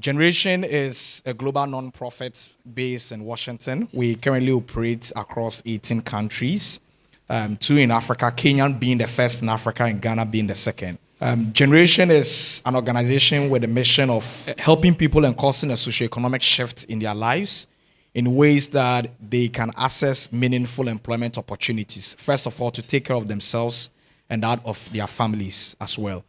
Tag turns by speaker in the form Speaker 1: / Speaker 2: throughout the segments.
Speaker 1: Generation is a global non-profit based in Washington. We currently operate across 18 countries, two in Africa, Kenya being the first in Africa and Ghana being the second. Generation is an organization with a mission of helping people and causing a socioeconomic shift in their lives in ways that they can access meaningful employment opportunities. First of all, to take care of themselves and that of their families as well.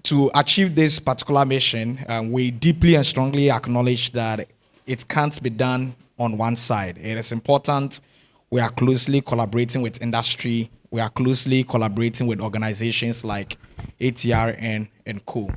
Speaker 1: To achieve this particular mission, we deeply and strongly acknowledge that it can't be done on one side. It is important we are closely collaborating with industry. We are closely collaborating with organizations like ATRN and co.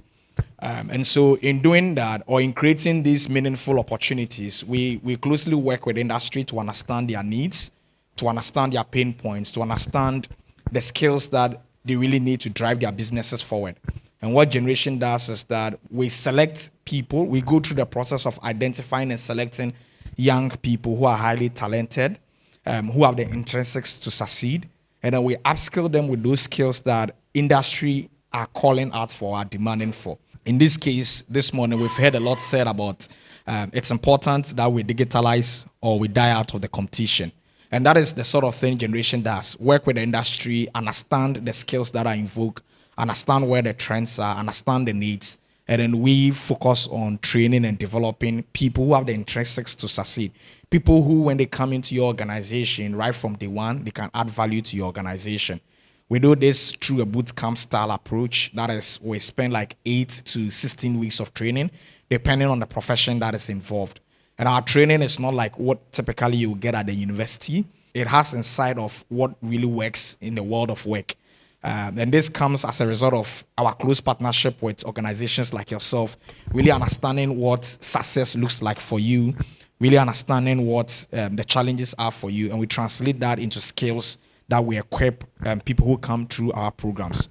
Speaker 1: And so in doing that, or in creating these meaningful opportunities, we closely work with industry to understand their needs, to understand their pain points, to understand the skills that they really need to drive their businesses forward. And what Generation does is that we select people, we go through the process of identifying and selecting young people who are highly talented, who have the intrinsics to succeed, and then we upskill them with those skills that industry are calling out for, are demanding for. In this case, this morning, we've heard a lot said about it's important that we digitalize or we die out of the competition. And that is the sort of thing Generation does. Work with the industry, understand the skills that are in vogue, understand where the trends are, understand the needs, and then we focus on training and developing people who have the intrinsics to succeed. People who, when they come into your organization, right from day one, they can add value to your organization. We do this through a bootcamp style approach. That is, we spend like 8 to 16 weeks of training, depending on the profession that is involved. And our training is not like what typically you get at the university. It has insight of what really works in the world of work. And this comes as a result of our close partnership with organizations like yourself, really understanding what success looks like for you, really understanding what the challenges are for you, and we translate that into skills that we equip people who come through our programs.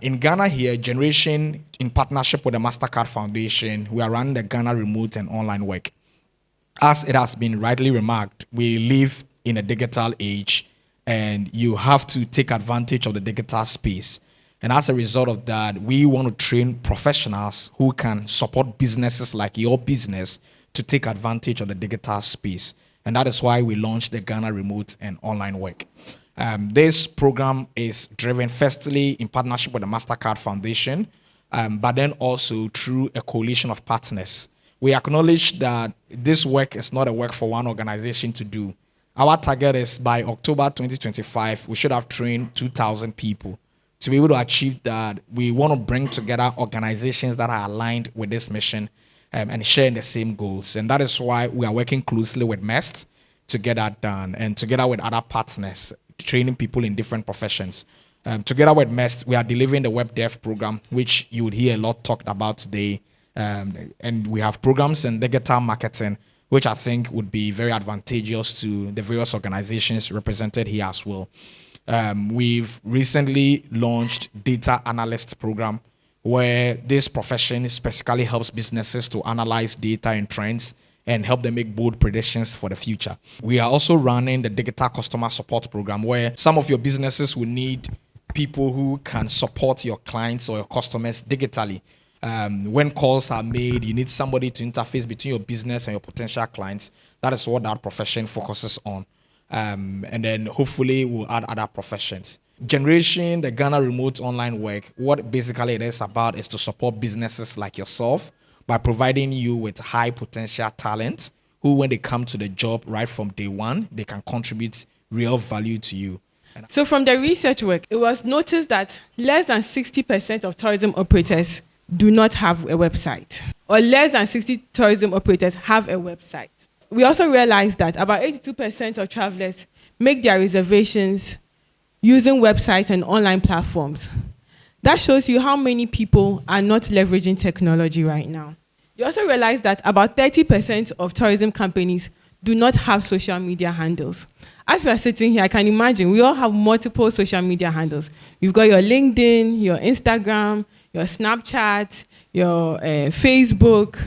Speaker 1: In Ghana here, Generation, in partnership with the MasterCard Foundation, we are running the Ghana Remote and Online Work. As it has been rightly remarked, we live in a digital age, and you have to take advantage of the digital space. And as a result of that, we want to train professionals who can support businesses like your business to take advantage of the digital space. And that is why we launched the Ghana Remote and Online Work. This program is driven firstly in partnership with the MasterCard Foundation, but then also through a coalition of partners. We acknowledge that this work is not a work for one organization to do. Our target is by October 2025, we should have trained 2,000 people. To be able to achieve that, we want to bring together organizations that are aligned with this mission and sharing the same goals. And that is why we are working closely with MEST to get that done, and together with other partners, training people in different professions. Together with MEST, we are delivering the web dev program, which you would hear a lot talked about today. And we have programs in digital marketing, which I think would be very advantageous to the various organizations represented here as well. We've recently launched data analyst program, where this profession specifically helps businesses to analyze data and trends and help them make bold predictions for the future. We are also running the digital customer support program, where some of your businesses will need people who can support your clients or your customers digitally. When calls are made, you need somebody to interface between your business and your potential clients. That is what that profession focuses on. And then hopefully we'll add other professions. Generation, the Ghana Remote Online Work, what basically it is about is to support businesses like yourself by providing you with high potential talent who, when they come to the job right from day one, they can contribute real value to you.
Speaker 2: So from the research work, it was noticed that less than 60% of tourism operators do not have a website, or less than 60 tourism operators have a website. We also realized that about 82% of travelers make their reservations using websites and online platforms. That shows you how many people are not leveraging technology right now. You also realize that about 30% of tourism companies do not have social media handles. As we are sitting here, I can imagine we all have multiple social media handles. You've got your LinkedIn, your Instagram, your Snapchat, your Facebook,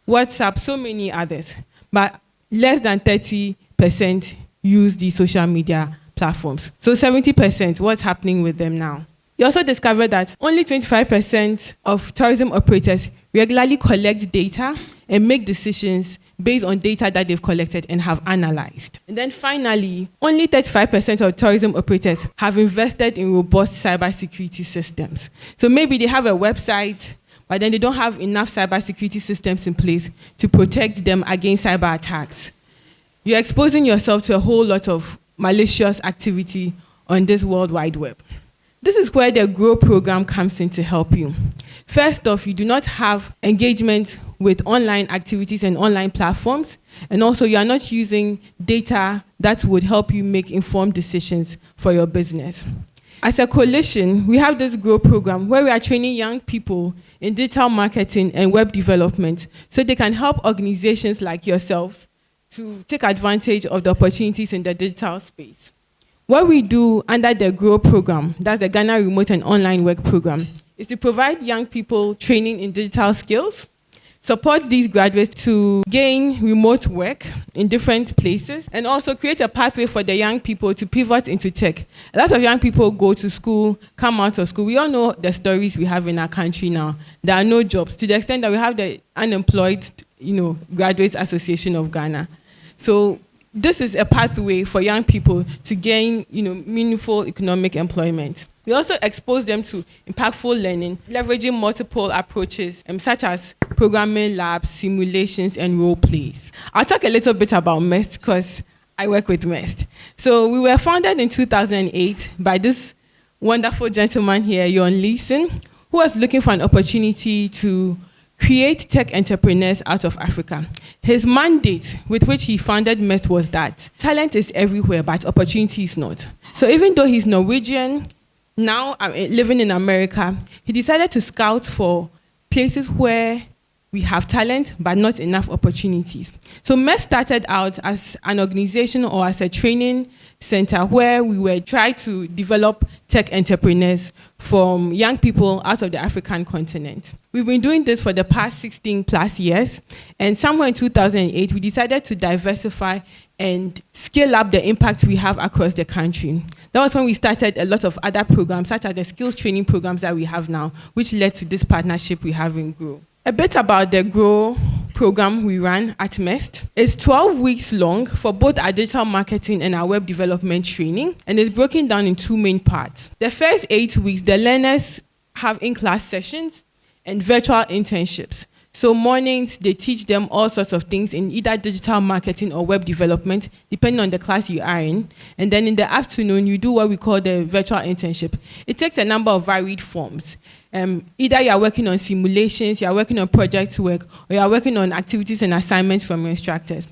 Speaker 2: WhatsApp, so many others. But less than 30% use the social media platforms. So 70%, what's happening with them now? We also discovered that only 25% of tourism operators regularly collect data and make decisions based on data that they've collected and have analyzed. And then finally, only 35% of tourism operators have invested in robust cybersecurity systems. So maybe they have a website, but then they don't have enough cybersecurity systems in place to protect them against cyber attacks. You're exposing yourself to a whole lot of malicious activity on this World Wide Web. This is where the GROW program comes in to help you. First off, you do not have engagement with online activities and online platforms, and also you are not using data that would help you make informed decisions for your business. As a coalition, we have this GROW program where we are training young people in digital marketing and web development so they can help organizations like yourselves to take advantage of the opportunities in the digital space. What we do under the GROW program, that's the Ghana Remote and Online Work Program, is to provide young people training in digital skills, support these graduates to gain remote work in different places, and also create a pathway for the young people to pivot into tech. A lot of young people go to school, come out of school. We all know the stories we have in our country now. There are no jobs, to the extent that we have the Unemployed, Graduates Association of Ghana. So this is a pathway for young people to gain, meaningful economic employment. We also expose them to impactful learning, leveraging multiple approaches, such as programming labs, simulations, and role plays. I'll talk a little bit about MEST because I work with MEST. So we were founded in 2008 by this wonderful gentleman here, Yon Leeson, who was looking for an opportunity to create tech entrepreneurs out of Africa. His mandate with which he founded MEST was that talent is everywhere, but opportunity is not. So even though he's Norwegian, now living in America, he decided to scout for places where we have talent, but not enough opportunities. So MEST started out as an organization or as a training center where we were trying to develop tech entrepreneurs from young people out of the African continent. We've been doing this for the past 16 plus years, and somewhere in 2008, we decided to diversify and scale up the impact we have across the country. That was when we started a lot of other programs, such as the skills training programs that we have now, which led to this partnership we have in GROW. A bit about the GROW program we run at MEST. It's 12 weeks long for both our digital marketing and our web development training, and it's broken down in two main parts. The first 8 weeks, the learners have in-class sessions and virtual internships. So mornings, they teach them all sorts of things in either digital marketing or web development, depending on the class you are in. And then in the afternoon, you do what we call the virtual internship. It takes a number of varied forms. Either you are working on simulations, you are working on project work, or you are working on activities and assignments from your instructors.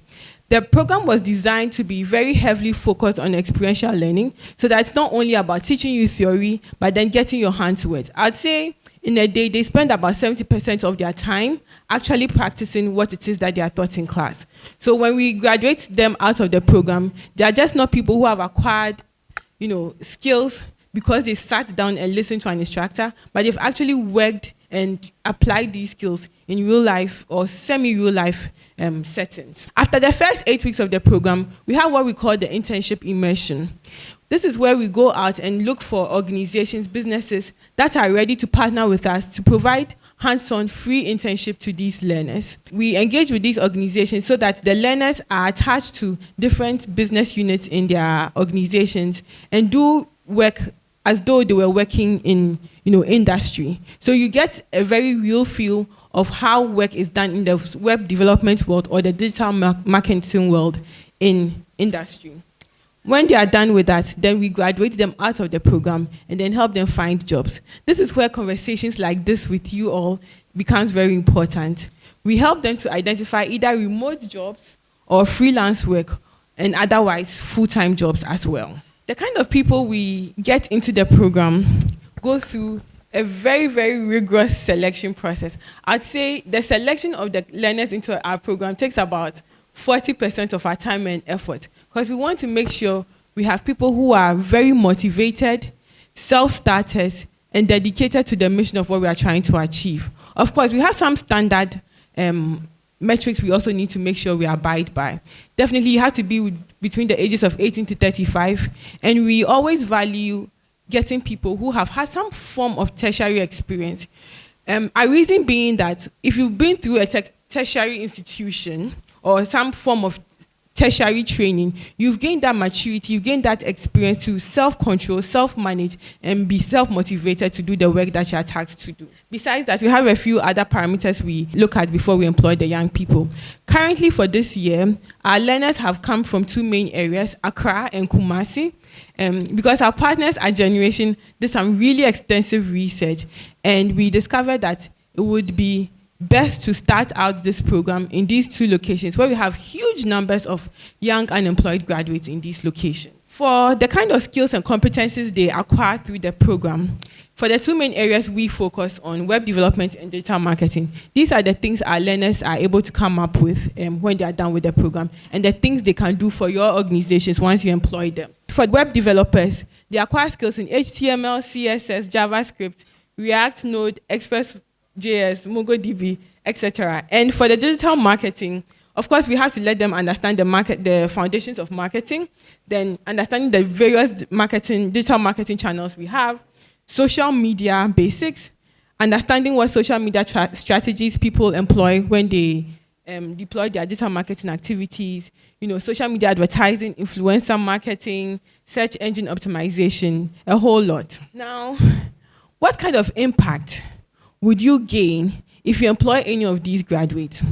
Speaker 2: The program was designed to be very heavily focused on experiential learning, so that it's not only about teaching you theory, but then getting your hands to it. I'd say in a day, they spend about 70% of their time actually practicing what it is that they are taught in class. So when we graduate them out of the program, they are just not people who have acquired, skills because they sat down and listened to an instructor, but they've actually worked and applied these skills in real life or semi-real life settings. After the first 8 weeks of the program, we have what we call the internship immersion. This is where we go out and look for organizations, businesses that are ready to partner with us to provide hands-on free internship to these learners. We engage with these organizations so that the learners are attached to different business units in their organizations and do work as though they were working in industry. So you get a very real feel of how work is done in the web development world or the digital marketing world in industry. When they are done with that, then we graduate them out of the program and then help them find jobs. This is where conversations like this with you all becomes very important. We help them to identify either remote jobs or freelance work and otherwise full-time jobs as well. The kind of people we get into the program go through a very, very rigorous selection process. I'd say the selection of the learners into our program takes about 40% of our time and effort, because we want to make sure we have people who are very motivated, self-starters, and dedicated to the mission of what we are trying to achieve. Of course, we have some standard metrics we also need to make sure we abide by. Definitely, you have to be between the ages of 18 to 35, and we always value getting people who have had some form of tertiary experience. A reason being that if you've been through a tertiary institution or some form of tertiary training, you've gained that maturity, you've gained that experience to self-control, self-manage, and be self-motivated to do the work that you're tasked to do. Besides that, we have a few other parameters we look at before we employ the young people. Currently for this year, our learners have come from two main areas, Accra and Kumasi, because our partners at Generation did some really extensive research, and we discovered that it would be best to start out this program in these two locations where we have huge numbers of young unemployed graduates in these locations. For the kind of skills and competencies they acquire through the program, for the two main areas we focus on, web development and digital marketing, these are the things our learners are able to come up with when they are done with the program, and the things they can do for your organizations once you employ them. For web developers, they acquire skills in HTML, CSS, JavaScript, React, Node, Express.js, MongoDB, etc. And for the digital marketing, of course, we have to let them understand the foundations of marketing, then understanding the various digital marketing channels we have, social media basics, understanding what social media strategies people employ when they deploy their digital marketing activities, social media advertising, influencer marketing, search engine optimization, a whole lot. Now, what kind of impact would you gain if you employ any of these graduates?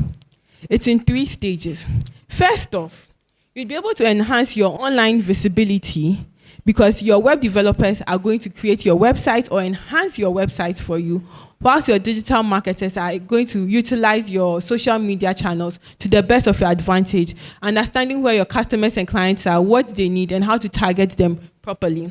Speaker 2: It's in 3 stages. First off, you'd be able to enhance your online visibility because your web developers are going to create your website or enhance your website for you, whilst your digital marketers are going to utilize your social media channels to the best of your advantage, understanding where your customers and clients are, what they need, and how to target them properly.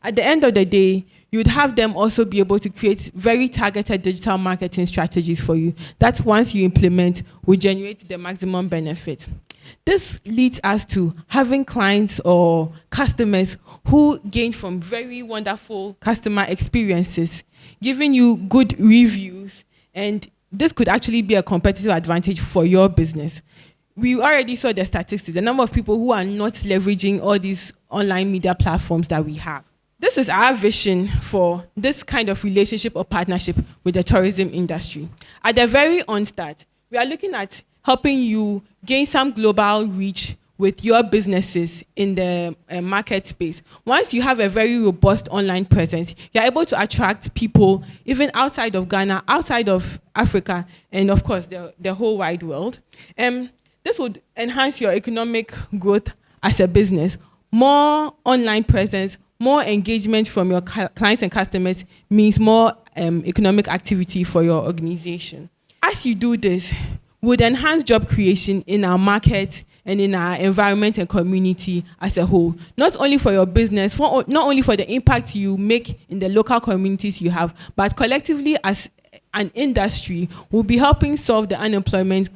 Speaker 2: At the end of the day, you'd have them also be able to create very targeted digital marketing strategies for you that once you implement will generate the maximum benefit. This leads us to having clients or customers who gain from very wonderful customer experiences, giving you good reviews, and this could actually be a competitive advantage for your business. We already saw the statistics, the number of people who are not leveraging all these online media platforms that we have. This is our vision for this kind of relationship or partnership with the tourism industry. At the very onset, we are looking at helping you gain some global reach with your businesses in the market space. Once you have a very robust online presence, you're able to attract people even outside of Ghana, outside of Africa, and of course, the whole wide world. This would enhance your economic growth as a business. More online presence, more engagement from your clients and customers means more economic activity for your organization. As you do this, would enhance job creation in our market and in our environment and community as a whole. Not only for your business, not only for the impact you make in the local communities you have, but collectively as an industry, will be helping solve the unemployment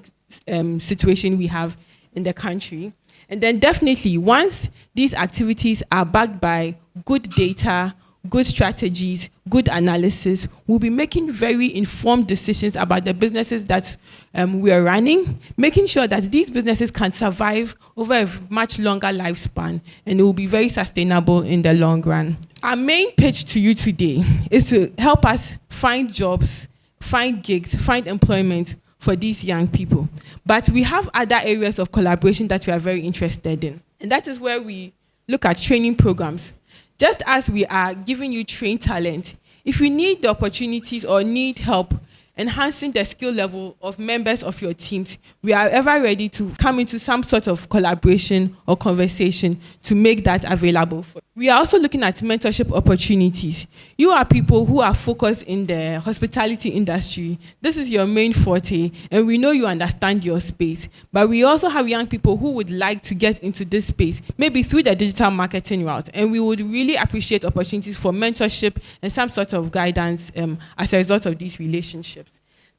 Speaker 2: situation we have in the country. And then definitely, once these activities are backed by good data, good strategies, good analysis, we'll be making very informed decisions about the businesses that we are running, making sure that these businesses can survive over a much longer lifespan, and it will be very sustainable in the long run. Our main pitch to you today is to help us find jobs, find gigs, find employment for these young people. But we have other areas of collaboration that we are very interested in. And that is where we look at training programs. Just as we are giving you trained talent, if you need the opportunities or need help enhancing the skill level of members of your teams, we are ever ready to come into some sort of collaboration or conversation to make that available for you. We are also looking at mentorship opportunities. You are people who are focused in the hospitality industry. This is your main forte, and we know you understand your space. But we also have young people who would like to get into this space, maybe through the digital marketing route, and we would really appreciate opportunities for mentorship and some sort of guidance as a result of these relationships.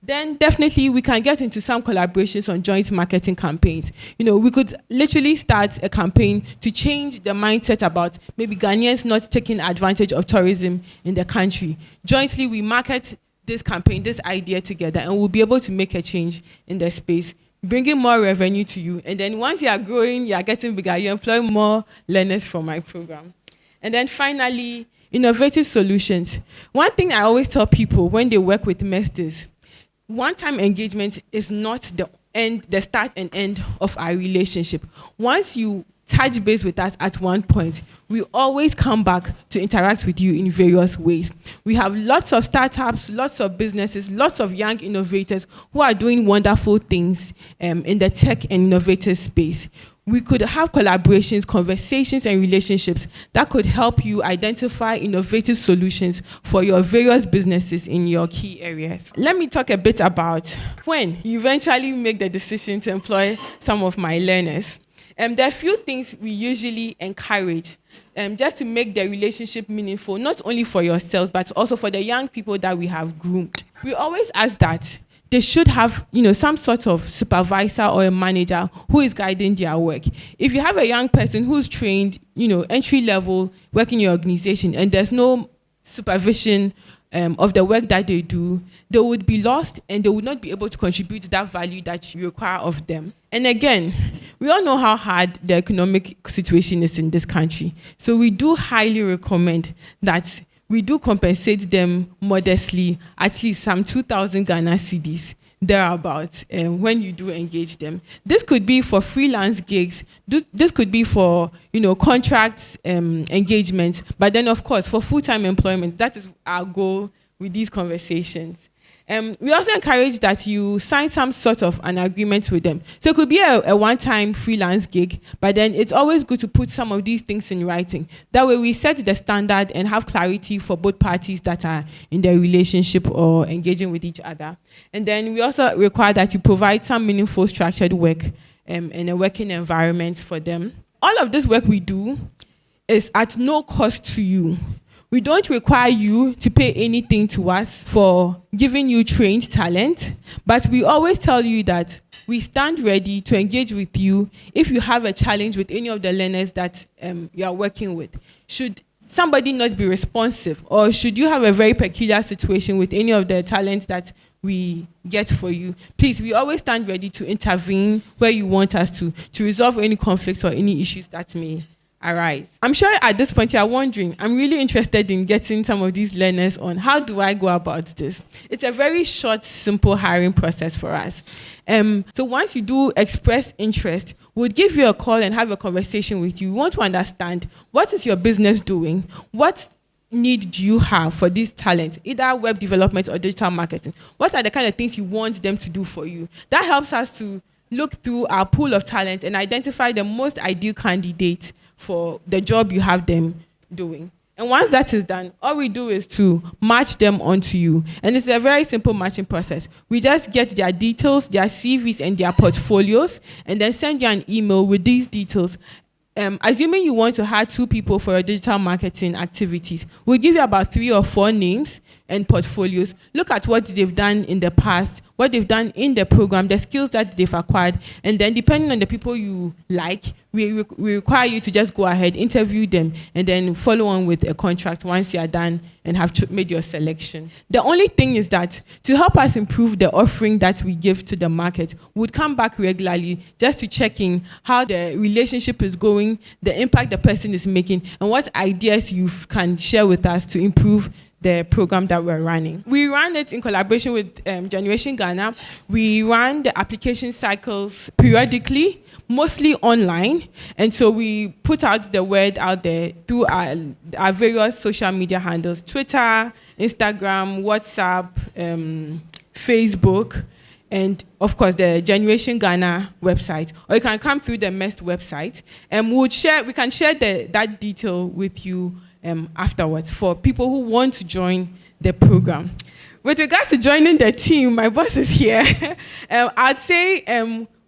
Speaker 2: Then definitely we can get into some collaborations on joint marketing campaigns. We could literally start a campaign to change the mindset about maybe Ghanaians not taking advantage of tourism in the country. Jointly, we market this campaign, this idea together, and we'll be able to make a change in the space, bringing more revenue to you. And then once you are growing, you are getting bigger, you employ more learners from my program. And then finally, innovative solutions. One thing I always tell people when they work with MEST is one-time engagement is not the start and end of our relationship. Once you touch base with us at one point, we always come back to interact with you in various ways. We have lots of startups, lots of businesses, lots of young innovators who are doing wonderful things in the tech and innovative space. We could have collaborations, conversations, and relationships that could help you identify innovative solutions for your various businesses in your key areas. Let me talk a bit about when you eventually make the decision to employ some of my learners. There are a few things we usually encourage just to make the relationship meaningful, not only for yourselves, but also for the young people that we have groomed. We always ask that they should have, some sort of supervisor or a manager who is guiding their work. If you have a young person who's trained, entry level, working in your organization, and there's no supervision of the work that they do, they would be lost and they would not be able to contribute that value that you require of them. And again, we all know how hard the economic situation is in this country. So we do highly recommend that we do compensate them modestly, at least some 2,000 Ghana cedis, thereabouts, when you do engage them. This could be for freelance gigs. This could be for, contracts, engagements. But then, of course, for full-time employment, that is our goal with these conversations. We also encourage that you sign some sort of an agreement with them. So it could be a one-time freelance gig, but then it's always good to put some of these things in writing. That way we set the standard and have clarity for both parties that are in their relationship or engaging with each other. And then we also require that you provide some meaningful structured work and a working environment for them. All of this work we do is at no cost to you. We don't require you to pay anything to us for giving you trained talent, but we always tell you that we stand ready to engage with you if you have a challenge with any of the learners that you are working with. Should somebody not be responsive, or should you have a very peculiar situation with any of the talent that we get for you, please, we always stand ready to intervene where you want us to resolve any conflicts or any issues that may arise. I'm sure at this point you're wondering, I'm really interested in getting some of these learners on. How do I go about this? It's a very short, simple hiring process for us. So once you do express interest, we'll give you a call and have a conversation with you. We want to understand, what is your business doing? What need do you have for this talent, either web development or digital marketing? What are the kind of things you want them to do for you? That helps us to look through our pool of talent and identify the most ideal candidate for the job you have them doing. And once that is done, all we do is to match them onto you. And it's a very simple matching process. We just get their details, their CVs, and their portfolios, and then send you an email with these details. Assuming you want to hire 2 people for your digital marketing activities, we'll give you about 3 or 4 names and portfolios. Look at what they've done in the past, what they've done in the program, the skills that they've acquired, and then depending on the people you like, we require you to just go ahead, interview them, and then follow on with a contract once you are done and have made your selection. The only thing is that to help us improve the offering that we give to the market, we'd come back regularly just to check in how the relationship is going, the impact the person is making, and what ideas you can share with us to improve the program that we're running. We run it in collaboration with Generation Ghana. We run the application cycles periodically, mostly online. And so we put out the word out there through our various social media handles, Twitter, Instagram, WhatsApp, Facebook, and of course the Generation Ghana website. Or you can come through the MEST website, and we can share that detail with you afterwards for people who want to join the program. With regards to joining the team, my boss is here. I'd say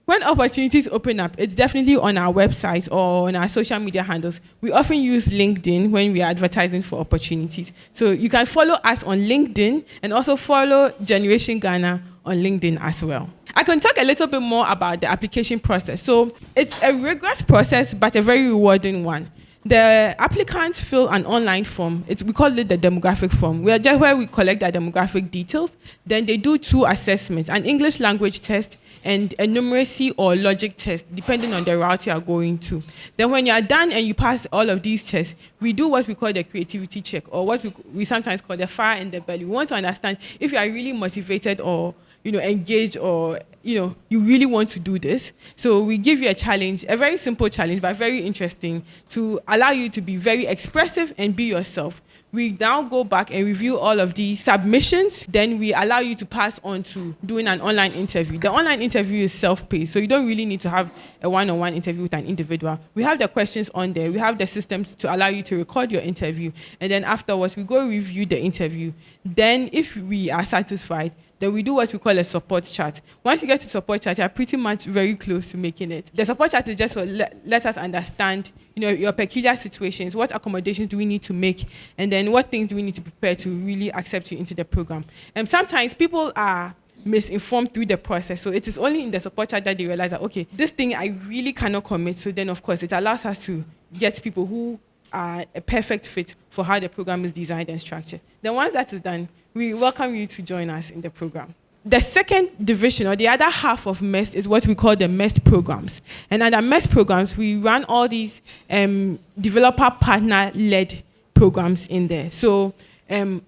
Speaker 2: when opportunities open up, it's definitely on our website or on our social media handles. We often use LinkedIn when we are advertising for opportunities. So you can follow us on LinkedIn and also follow Generation Ghana on LinkedIn as well. I can talk a little bit more about the application process. So it's a rigorous process, but a very rewarding one. The applicants fill an online form. We call it the demographic form. We are just where we collect their demographic details. Then they do 2 assessments, an English language test and a numeracy or logic test, depending on the route you are going to. Then when you are done and you pass all of these tests, we do what we call the creativity check, or what we sometimes call the fire in the belly. We want to understand if you are really motivated or engaged, or you really want to do this. So we give you a challenge, a very simple challenge, but very interesting, to allow you to be very expressive and be yourself. We now go back and review all of the submissions. Then we allow you to pass on to doing an online interview. The online interview is self-paced, so you don't really need to have a one-on-one interview with an individual. We have the questions on there. We have the systems to allow you to record your interview. And then afterwards, we go review the interview. Then if we are satisfied, then we do what we call a support chat. Once you get to support chat, you're pretty much very close to making it. The support chat is just to let us understand, your peculiar situations, what accommodations do we need to make, and then what things do we need to prepare to really accept you into the program. And sometimes people are misinformed through the process. So it is only in the support chat that they realize that, okay, this thing I really cannot commit. So then, of course, it allows us to get people who are a perfect fit for how the program is designed and structured. Then once that is done, we welcome you to join us in the program. The second division, or the other half of MEST, is what we call the MEST programs. And under MEST programs, we run all these developer partner-led programs in there. So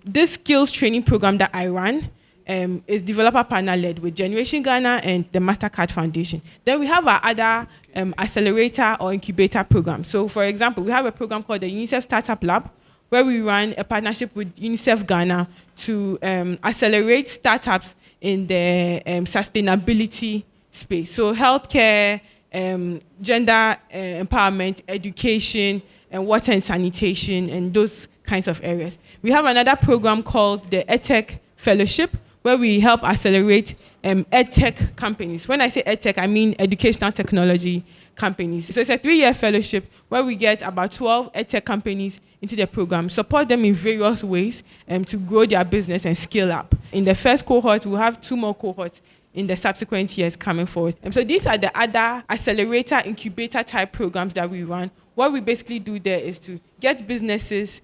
Speaker 2: this skills training program that I run is developer partner-led with Generation Ghana and the MasterCard Foundation. Then we have our other accelerator or incubator program. So for example, we have a program called the UNICEF Startup Lab, where we run a partnership with UNICEF Ghana to accelerate startups in the sustainability space. So healthcare, gender empowerment, education, and water and sanitation, and those kinds of areas. We have another program called the EdTech Fellowship, where we help accelerate EdTech companies. When I say EdTech, I mean educational technology companies. So it's a 3-year fellowship where we get about 12 EdTech companies into the program, support them in various ways to grow their business and scale up. In the first cohort, we'll have 2 more cohorts in the subsequent years coming forward. So these are the other accelerator, incubator type programs that we run. What we basically do there is to get businesses,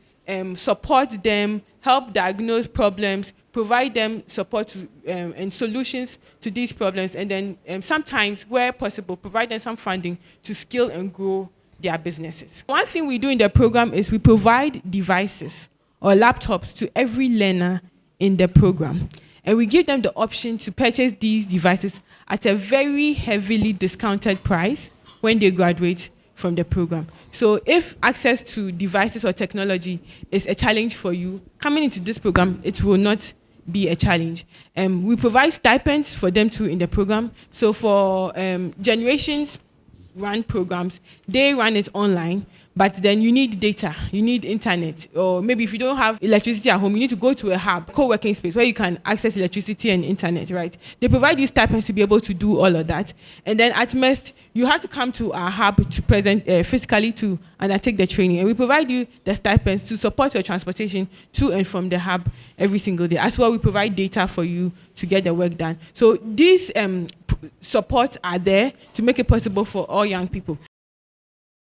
Speaker 2: support them, help diagnose problems, provide them support and solutions to these problems, and then sometimes, where possible, provide them some funding to scale and grow their businesses. One thing we do in the program is we provide devices or laptops to every learner in the program. And we give them the option to purchase these devices at a very heavily discounted price when they graduate from the program. So if access to devices or technology is a challenge for you, coming into this program, it will not be a challenge. We provide stipends for them too in the program. So for generations run programs, they run it online, but then you need data, you need internet, or maybe if you don't have electricity at home, you need to go to a hub, co-working space where you can access electricity and internet, right? They provide you stipends to be able to do all of that. And then at MEST, you have to come to our hub to present physically to undertake the training. And we provide you the stipends to support your transportation to and from the hub every single day. As well, we provide data for you to get the work done. So these supports are there to make it possible for all young people.